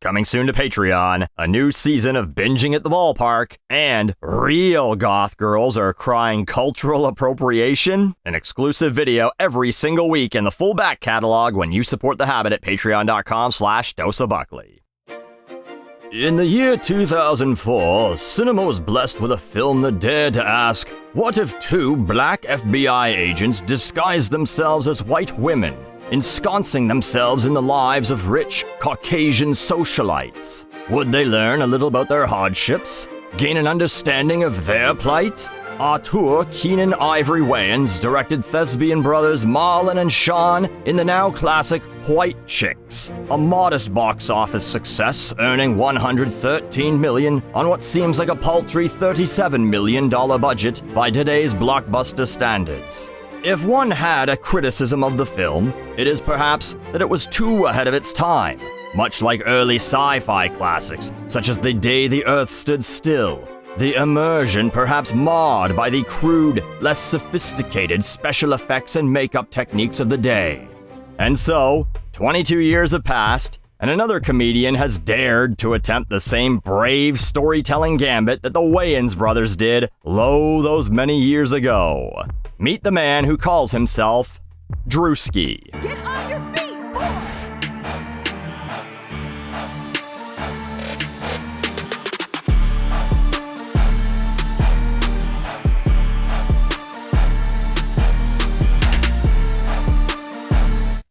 coming soon to Patreon, a new season of Binging at the Ballpark, and real goth girls are crying cultural appropriation, an exclusive video every single week in the full back catalog when you support The Habit at patreon.com/doseofbuckley. In the year 2004, cinema was blessed with a film that dared to ask, what if two black FBI agents disguised themselves as white women, ensconcing themselves in the lives of rich, Caucasian socialites? Would they learn a little about their hardships? Gain an understanding of their plight? Auteur Keenan Ivory Wayans directed thespian brothers Marlon and Sean in the now classic White Chicks, a modest box office success, earning $113 million on what seems like a paltry $37 million budget by today's blockbuster standards. If one had a criticism of the film, it is perhaps that it was too ahead of its time, much like early sci-fi classics, such as The Day the Earth Stood Still. The immersion perhaps marred by the crude, less sophisticated special effects and makeup techniques of the day. And so, 22 years have passed, and another comedian has dared to attempt the same brave storytelling gambit that the Wayans brothers did, those many years ago. Meet the man who calls himself Druski. Get on your feet, boy!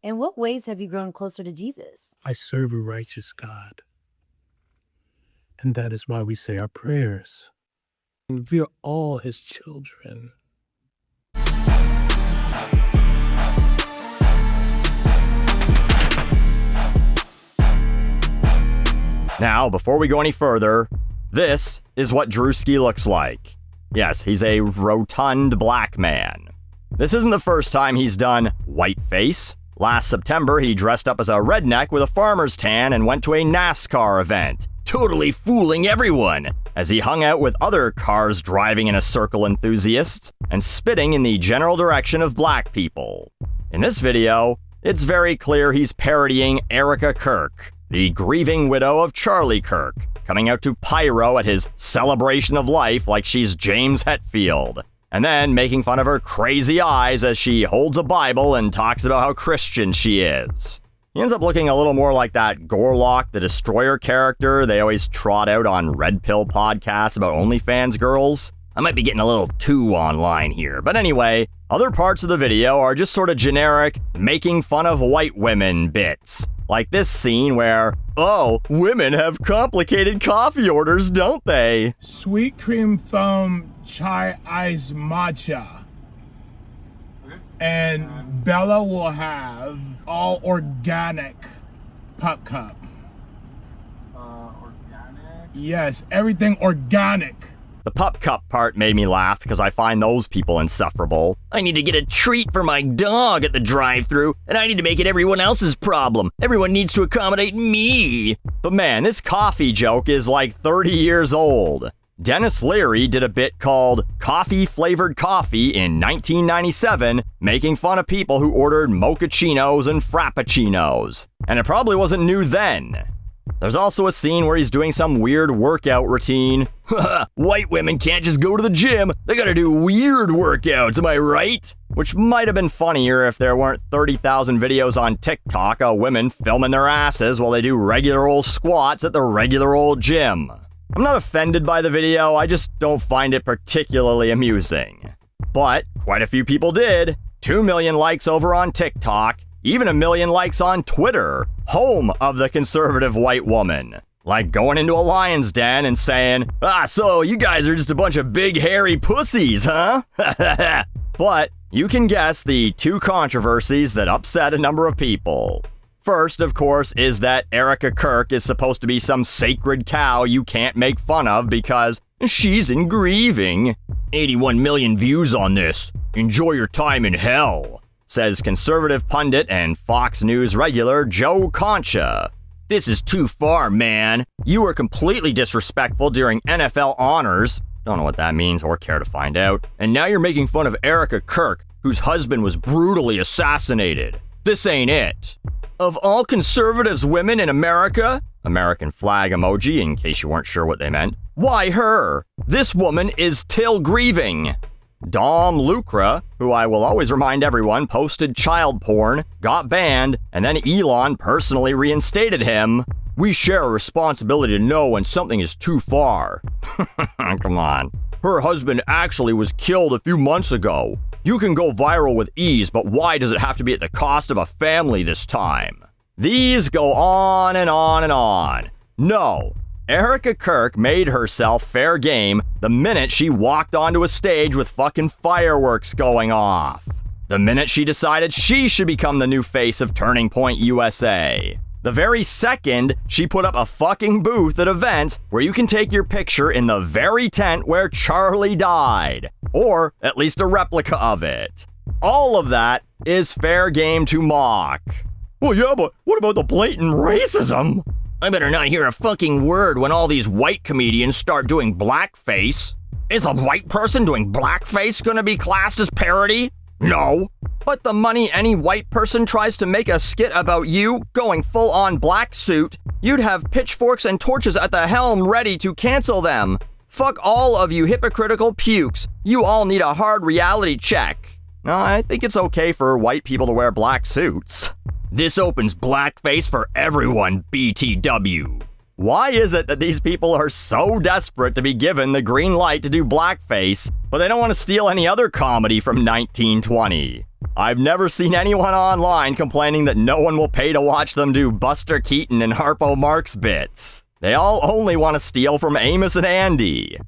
In what ways have you grown closer to Jesus? I serve a righteous God. And that is why we say our prayers. And we are all his children. Now, before we go any further, this is what Druski looks like. Yes, he's a rotund black man. This isn't the first time he's done whiteface. Last September, he dressed up as a redneck with a farmer's tan and went to a NASCAR event, totally fooling everyone, as he hung out with other cars driving in a circle enthusiasts and spitting in the general direction of black people. In this video, it's very clear he's parodying Erika Kirk, the grieving widow of Charlie Kirk, coming out to pyro at his celebration of life like she's James Hetfield, and then making fun of her crazy eyes as she holds a Bible and talks about how Christian she is. He ends up looking a little more like that Gorlock the Destroyer character they always trot out on Red Pill podcasts about OnlyFans girls. I might be getting a little too online here, but anyway, other parts of the video are just sort of generic making fun of white women bits. Like this scene where, oh, women have complicated coffee orders, don't they? Sweet cream foam chai ice matcha. Okay. And Bella will have all organic pup cup. Organic? Yes, everything organic. The pup cup part made me laugh because I find those people insufferable. I need to get a treat for my dog at the drive-thru, and I need to make it everyone else's problem. Everyone needs to accommodate me. But man, this coffee joke is like 30 years old. Dennis Leary did a bit called Coffee-Flavored Coffee in 1997, making fun of people who ordered mochachinos and frappuccinos. And it probably wasn't new then. There's also a scene where he's doing some weird workout routine. White women can't just go to the gym, they gotta do weird workouts, am I right? Which might have been funnier if there weren't 30,000 videos on TikTok of women filming their asses while they do regular old squats at the regular old gym. I'm not offended by the video, I just don't find it particularly amusing. But quite a few people did. 2 million likes over on TikTok, even 1 million likes on Twitter, home of the conservative white woman. Like going into a lion's den and saying, so you guys are just a bunch of big hairy pussies, huh? But you can guess the two controversies that upset a number of people. First, of course, is that Erika Kirk is supposed to be some sacred cow you can't make fun of because she's in grieving. 81 million views on this. Enjoy your time in hell, says conservative pundit and Fox News regular Joe Concha. This is too far, man. You were completely disrespectful during NFL honors. Don't know what that means or care to find out. And now you're making fun of Erika Kirk, whose husband was brutally assassinated. This ain't it. Of all conservatives women in America, American flag emoji in case you weren't sure what they meant. Why her? This woman is till grieving. Dom Lucra, who I will always remind everyone posted child porn, got banned, and then Elon personally reinstated him. We share a responsibility to know when something is too far. Come on. Her husband actually was killed a few months ago. You can go viral with ease, but why does it have to be at the cost of a family this time? These go on and on and on. No, Erika Kirk made herself fair game the minute she walked onto a stage with fucking fireworks going off. The minute she decided she should become the new face of Turning Point USA. The very second she put up a fucking booth at events where you can take your picture in the very tent where Charlie died. Or at least a replica of it. All of that is fair game to mock. Well, yeah, but what about the blatant racism? I better not hear a fucking word when all these white comedians start doing blackface. Is a white person doing blackface gonna be classed as parody? No. But the money any white person tries to make a skit about you going full-on black suit, you'd have pitchforks and torches at the helm ready to cancel them. Fuck all of you hypocritical pukes. You all need a hard reality check. No, I think it's okay for white people to wear black suits. This opens blackface for everyone, BTW. Why is it that these people are so desperate to be given the green light to do blackface, but they don't want to steal any other comedy from 1920? I've never seen anyone online complaining that no one will pay to watch them do Buster Keaton and Harpo Marx bits. They all only want to steal from Amos and Andy.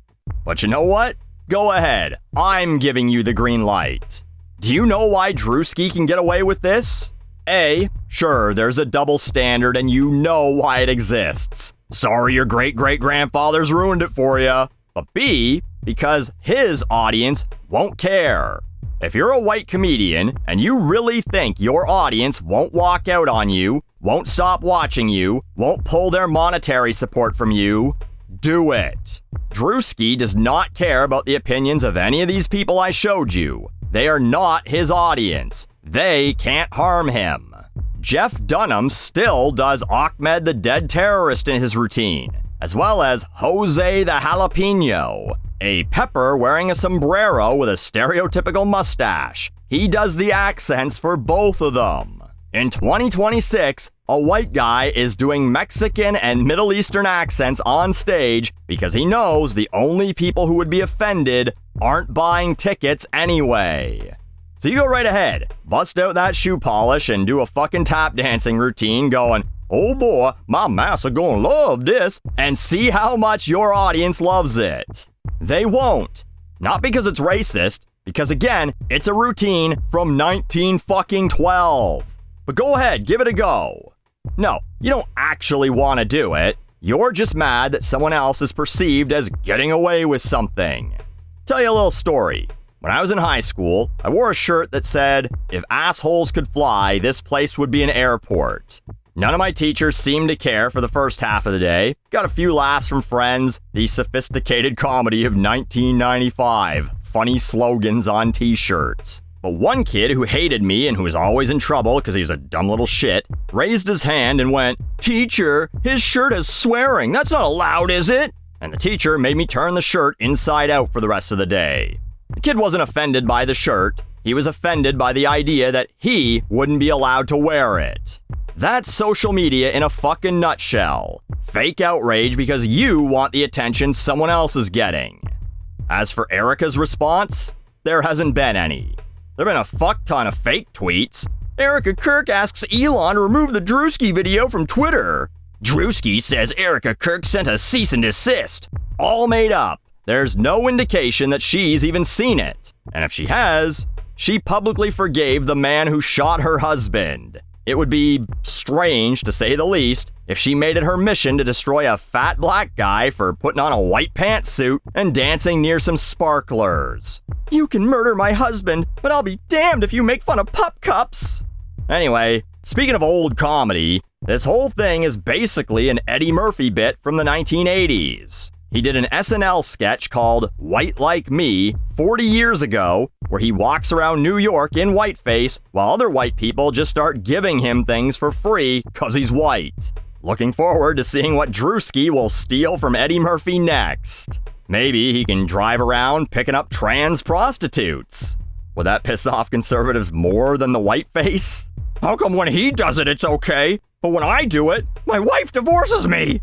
But you know what? Go ahead. I'm giving you the green light. Do you know why Druski can get away with this? A, sure, there's a double standard and you know why it exists. Sorry your great-great-grandfathers ruined it for you. But B, because his audience won't care. If you're a white comedian and you really think your audience won't walk out on you, won't stop watching you, won't pull their monetary support from you, do it. Druski does not care about the opinions of any of these people I showed you. They are not his audience. They can't harm him. Jeff Dunham still does Ahmed the Dead Terrorist in his routine, as well as Jose the Jalapeno, a pepper wearing a sombrero with a stereotypical mustache. He does the accents for both of them. In 2026, a white guy is doing Mexican and Middle Eastern accents on stage because he knows the only people who would be offended aren't buying tickets anyway. So you go right ahead, bust out that shoe polish and do a fucking tap dancing routine going, oh boy, my massa gonna love this, and see how much your audience loves it. They won't. Not because it's racist, because again, it's a routine from 1912. But go ahead, give it a go. No, you don't actually want to do it. You're just mad that someone else is perceived as getting away with something. Tell you a little story. When I was in high school, I wore a shirt that said, if assholes could fly, this place would be an airport. None of my teachers seemed to care for the first half of the day. Got a few laughs from friends, the sophisticated comedy of 1995, funny slogans on t-shirts. But one kid who hated me and who was always in trouble because he was a dumb little shit, raised his hand and went, "Teacher, his shirt has swearing. That's not allowed, is it?" And the teacher made me turn the shirt inside out for the rest of the day. The kid wasn't offended by the shirt. He was offended by the idea that he wouldn't be allowed to wear it. That's social media in a fucking nutshell. Fake outrage because you want the attention someone else is getting. As for Erika's response, there hasn't been any. There've been a fuck ton of fake tweets. Erika Kirk asks Elon to remove the Druski video from Twitter. Druski says Erika Kirk sent a cease and desist. All made up. There's no indication that she's even seen it. And if she has, she publicly forgave the man who shot her husband. It would be strange, to say the least, if she made it her mission to destroy a fat black guy for putting on a white pantsuit and dancing near some sparklers. You can murder my husband, but I'll be damned if you make fun of pup cups. Anyway, speaking of old comedy, this whole thing is basically an Eddie Murphy bit from the 1980s. He did an SNL sketch called White Like Me 40 years ago, where he walks around New York in whiteface while other white people just start giving him things for free because he's white. Looking forward to seeing what Druski will steal from Eddie Murphy next. Maybe he can drive around picking up trans prostitutes. Would that piss off conservatives more than the Whiteface? How come when he does it, it's okay, but when I do it, my wife divorces me?